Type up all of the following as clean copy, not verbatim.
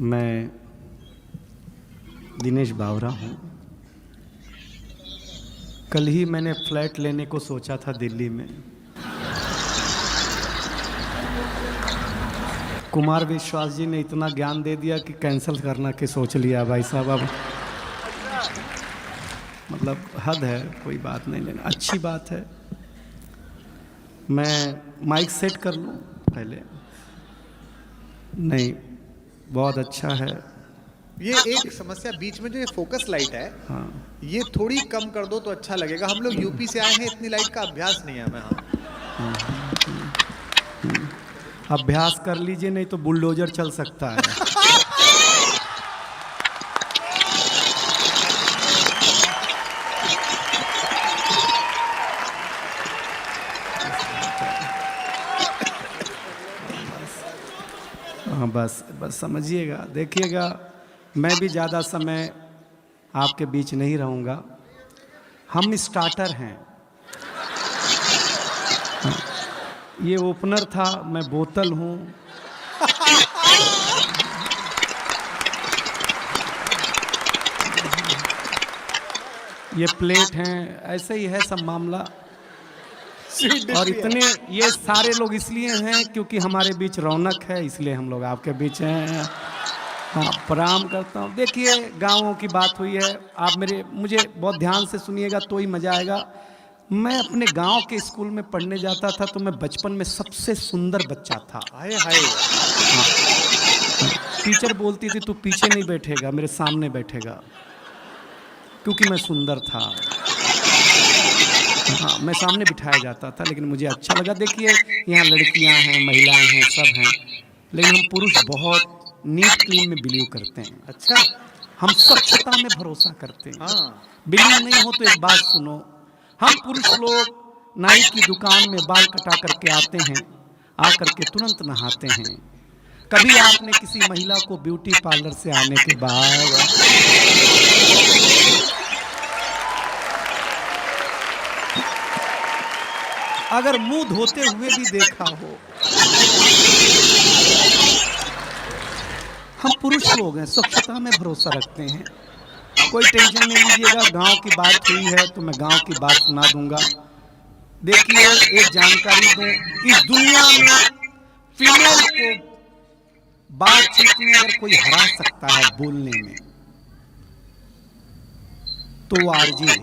मैं दिनेश बावरा हूँ। कल ही मैंने फ्लैट लेने को सोचा था दिल्ली में। कुमार विश्वास जी ने इतना ज्ञान दे दिया कि कैंसिल करना के सोच लिया भाई साहब। अब मतलब हद है, कोई बात नहीं लेना, अच्छी बात है। मैं माइक सेट कर लूँ पहले? नहीं, बहुत अच्छा है। ये एक समस्या बीच में जो ये फोकस लाइट है, हाँ, ये थोड़ी कम कर दो तो अच्छा लगेगा। हम लोग यूपी से आए हैं, इतनी लाइट का अभ्यास नहीं है हमें। अभ्यास कर लीजिए, नहीं तो बुलडोजर चल सकता है। हाँ, बस समझिएगा, देखिएगा, मैं भी ज़्यादा समय आपके बीच नहीं रहूँगा। हम स्टार्टर हैं। हाँ, ये ओपनर था, मैं बोतल हूँ। ये प्लेट हैं, ऐसे ही है सब मामला। और इतने ये सारे लोग इसलिए हैं क्योंकि हमारे बीच रौनक है, इसलिए हम लोग आपके बीच हैं। हाँ, प्रणाम करता हूँ। देखिए, गाँवों की बात हुई है, आप मुझे बहुत ध्यान से सुनिएगा तो ही मजा आएगा। मैं अपने गांव के स्कूल में पढ़ने जाता था तो मैं बचपन में सबसे सुंदर बच्चा था। हाय हाय। हाँ, टीचर बोलती थी तू पीछे नहीं बैठेगा, मेरे सामने बैठेगा, क्योंकि मैं सुंदर था। हाँ, मैं सामने बिठाया जाता था, लेकिन मुझे अच्छा लगा। देखिए, यहाँ लड़कियाँ हैं, महिलाएं हैं, सब हैं, लेकिन हम पुरुष बहुत नीट क्लीन में बिलीव करते हैं। अच्छा, हम स्वच्छता में भरोसा करते हैं। हाँ। बिलीव नहीं हो तो एक बात सुनो, हम पुरुष लोग नाई की दुकान में बाल कटा करके आते हैं, आकर के तुरंत नहाते हैं। कभी आपने किसी महिला को ब्यूटी पार्लर से आने के बाद अगर मुंह धोते हुए भी देखा हो? हम पुरुष लोग हैं, स्वच्छता में भरोसा रखते हैं। कोई टेंशन नहीं लीजिएगा, गांव की बात हुई है तो मैं गांव की बात सुना दूंगा। देखिए, एक जानकारी दूं, इस दुनिया में फीमेल को बातचीत में अगर कोई हरा सकता है बोलने में, तो वो आरजे।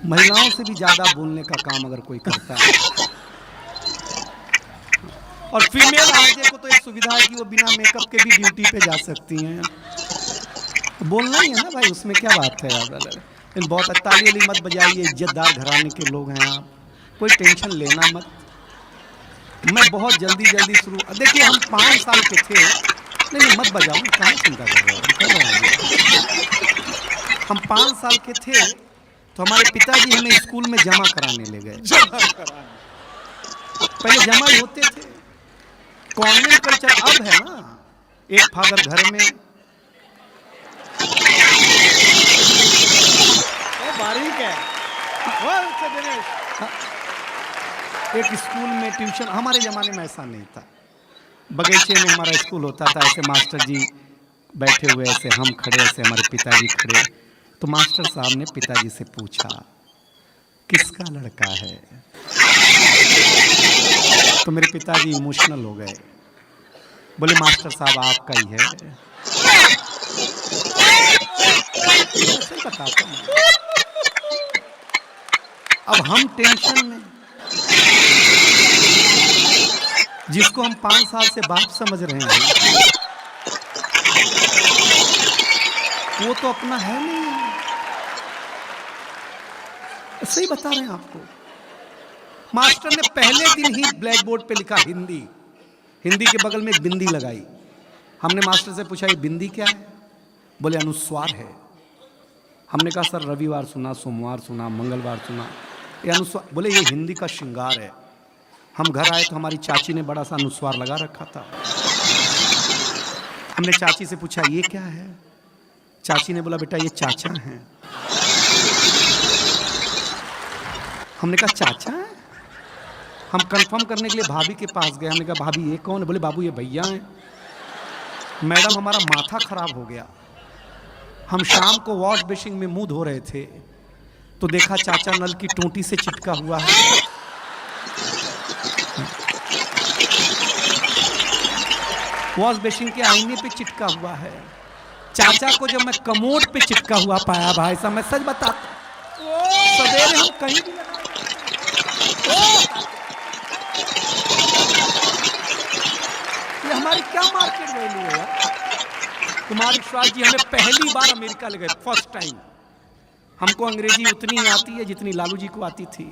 महिलाओं से भी ज्यादा बोलने का काम अगर कोई करता है, और फीमेल आरजे को तो एक सुविधा है कि वो बिना मेकअप के भी ड्यूटी पे जा सकती हैं। बोलना ही है ना भाई, उसमें क्या बात है यार। लेकिन बहुत ताली वाली मत बजाइए, इज्जतदार घराने के लोग हैं आप, कोई टेंशन लेना मत। मैं बहुत जल्दी शुरू, देखिए हम 5 साल के थे। नहीं मत बजाओ, कहाँ चिंता कर रहे हो। हम 5 साल के थे तो हमारे पिताजी हमें स्कूल में जमा कराने ले गए। पहले जमा ही होते थे, कॉन्वेंट कल्चर अब है ना, एक फादर घर में। बारीक है एक स्कूल में ट्यूशन, हमारे ज़माने में ऐसा नहीं था। बगीचे में हमारा स्कूल होता था, ऐसे मास्टर जी बैठे हुए, ऐसे हम खड़े, ऐसे हमारे पिताजी खड़े। तो मास्टर साहब ने पिताजी से पूछा किसका लड़का है? तो मेरे पिताजी इमोशनल हो गए, बोले मास्टर साहब आपका ही है। सही बताता हूं। अब हम टेंशन में, जिसको हम 5 साल से बाप समझ रहे हैं, वो तो अपना है नहीं। सही बता रहे हैं आपको। मास्टर ने पहले दिन ही ब्लैक बोर्ड पे लिखा हिंदी, हिंदी के बगल में एक बिंदी लगाई। हमने मास्टर से पूछा ये बिंदी क्या है? बोले अनुस्वार है। हमने कहा सर रविवार सुना, सोमवार सुना, मंगलवार सुना, ये अनुस्वार। बोले ये हिंदी का श्रृंगार है। हम घर आए तो हमारी चाची ने बड़ा सा अनुस्वार लगा रखा था। हमने चाची से पूछा ये क्या है? चाची ने बोला बेटा ये चाचा हैं। हमने कहा चाचा है? हम कंफर्म करने के लिए भाभी के पास गए। हमने कहा भाभी ये कौन है? बोले बाबू ये भैया हैं। मैडम हमारा माथा खराब हो गया। हम शाम को वॉश बेसिन में मुंह धो रहे थे तो देखा चाचा नल की टूटी से चिटका हुआ है। वॉश बेसिन के आईने पे चिटका हुआ है। चाचा को जब मैं कमोड पे चिटका हुआ पाया भाई साहब, मैं सच बताता, सवेरे हम कहीं भी ये हमारी क्या मार्केट वैल्यू है यार। कुमार विश्वास जी हमें पहली बार अमेरिका ले गए, फर्स्ट टाइम। हमको अंग्रेजी उतनी ही आती है जितनी लालू जी को आती थी।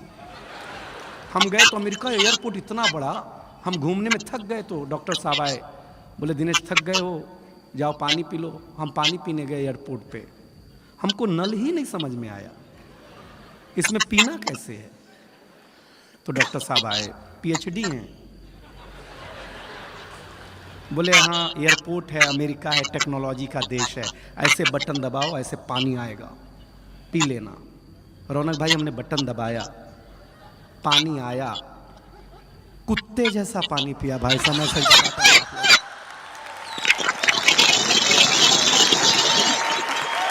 हम गए तो अमेरिका एयरपोर्ट इतना बड़ा, हम घूमने में थक गए तो डॉक्टर साहब आए, बोले दिनेश थक गए हो, जाओ पानी पी लो। हम पानी पीने गए एयरपोर्ट पे, हमको नल ही नहीं समझ में आया इसमें पीना कैसे है। तो डॉक्टर साहब आए, पीएचडी हैं, बोले हाँ एयरपोर्ट है, अमेरिका है, टेक्नोलॉजी का देश है, ऐसे बटन दबाओ ऐसे पानी आएगा, पी लेना। रौनक भाई हमने बटन दबाया, पानी आया, कुत्ते जैसा पानी पिया भाई साहब। मैं सही बताता हूं,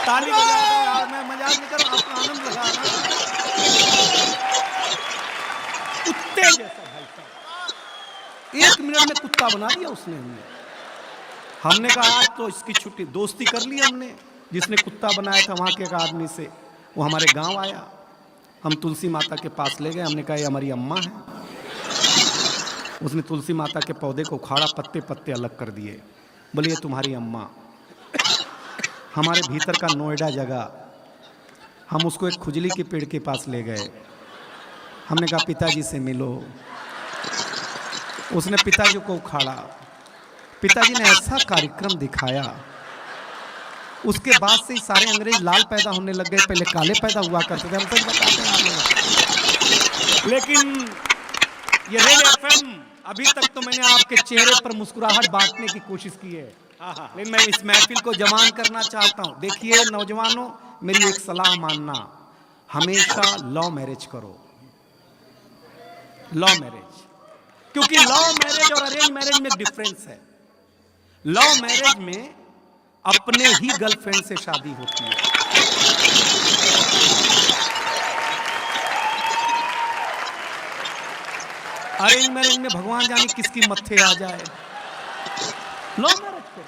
ताली बजा दो यार, मैं मजाक नहीं कर रहा, आपका आनंद लगा रहा। कुत्ते जैसा भाई साहब, 1 मिनट में कुत्ता बना दिया उसने। हमने कहा आज तो इसकी छुट्टी, दोस्ती कर ली हमने। जिसने कुत्ता बनाया था वहां के एक आदमी से, वो हमारे गांव आया, हम तुलसी माता के पास ले गए। हमने कहा ये हमारी अम्मा है। उसने तुलसी माता के पौधे को उखाड़ा, पत्ते पत्ते अलग कर दिए, बोले ये तुम्हारी अम्मा। हमारे भीतर का नोएडा जगह, हम उसको एक खुजली के पेड़ के पास ले गए। हमने कहा पिताजी से मिलो। उसने पिताजी को उखाड़ा, पिताजी ने ऐसा कार्यक्रम दिखाया, उसके बाद से ही सारे अंग्रेज लाल पैदा होने लग गए, पहले काले पैदा हुआ करते थे। हम सच बताते हैं। लेकिन ये रेड एफएम, अभी तक तो मैंने आपके चेहरे पर मुस्कुराहट बांटने की कोशिश की है, लेकिन मैं इस महफिल को जवान करना चाहता हूं। देखिए नौजवानों, मेरी एक सलाह मानना, हमेशा लव मैरिज करो, लव मैरिज, क्योंकि लव मैरिज और अरेंज मैरिज में डिफरेंस है। लव मैरिज में अपने ही गर्लफ्रेंड से शादी होती है, अरेंज मैरिज में भगवान जाने किसकी मत्थे आ जाए। लव मैरिज करो।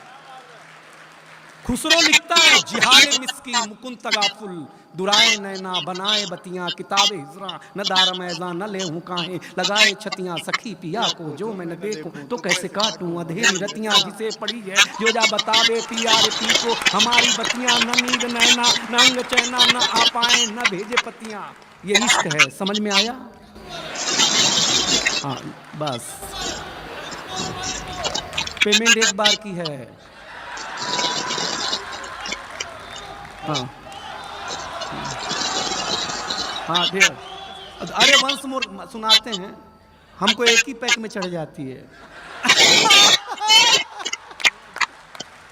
खुसरो लिखता है जिहारे मिस्की मुकुंद तगाफुल, दुराए नैना बनाए बतियां, किताबे हिजरा न दार मैज़ा न ले हूं काहे, लगाए छतियां सखी पिया को जो मैं न देखूं तो कैसे काटूं अधेरी रतियां, जिसे पड़ी है जो जा बतावे पिया रे पी को, हमारी बतियां न नींद नैना न अंग चैना न आ पाए न भेजे पतियां। ये इश्क है, समझ में आया? हाँ बस, पेमेंट एक बार की है। हाँ हाँ ठीक। अरे वंश मोर सुनाते हैं, हमको एक ही पैक में चढ़ जाती है।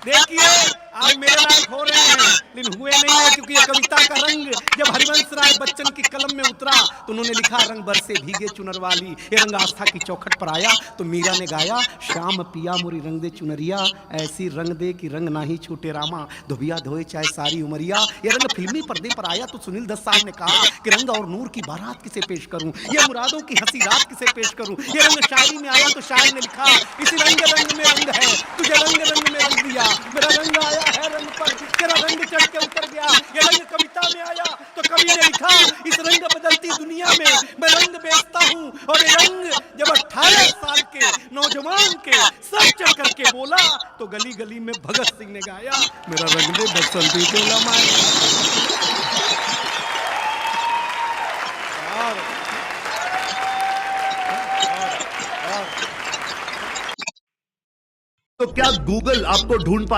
देखिए आज मेरे लायक हो रहे हैं, लेकिन हुए नहीं है, क्योंकि ये कविता का रंग जब हरिवंश राय बच्चन की कलम में उतरा तो उन्होंने लिखा रंग बरसे भीगे चुनर वाली, ये रंग आस्था की चौखट पर आया तो मीरा ने गाया, श्याम पिया मोरी रंग दे चुनरिया, ऐसी रंग दे कि रंग ना ही छूटे रामा, धोबिया धोए चाहे सारी उमरिया। ये रंग फिल्मी पर्दे पर आया तो सुनील दत्त साहब ने कहा कि रंग और नूर की बारात किसे पेश करूं, ये मुरादों की हंसी रात किसे पेश करूं। ये रंग शायरी में आया तो शायर ने लिखा, इस रंग रंग में रंग है, तुझे रंग रंग में रंग दिया, मेरा रंग आया है रंग पर, तेरा रंग चढ़ के उतर गया। ये रंग कविता में आया तो कवि ने लिखा, इस रंग बदलती दुनिया में मैं रंग बेचता हूँ। और ये रंग जब 18 साल के नौजवान के सर चढ़ करके बोला तो गली गली में भगत सिंह ने गाया, मेरा रंग दे बसंती के लमाए। तो क्या गूगल आपको ढूंढ पाता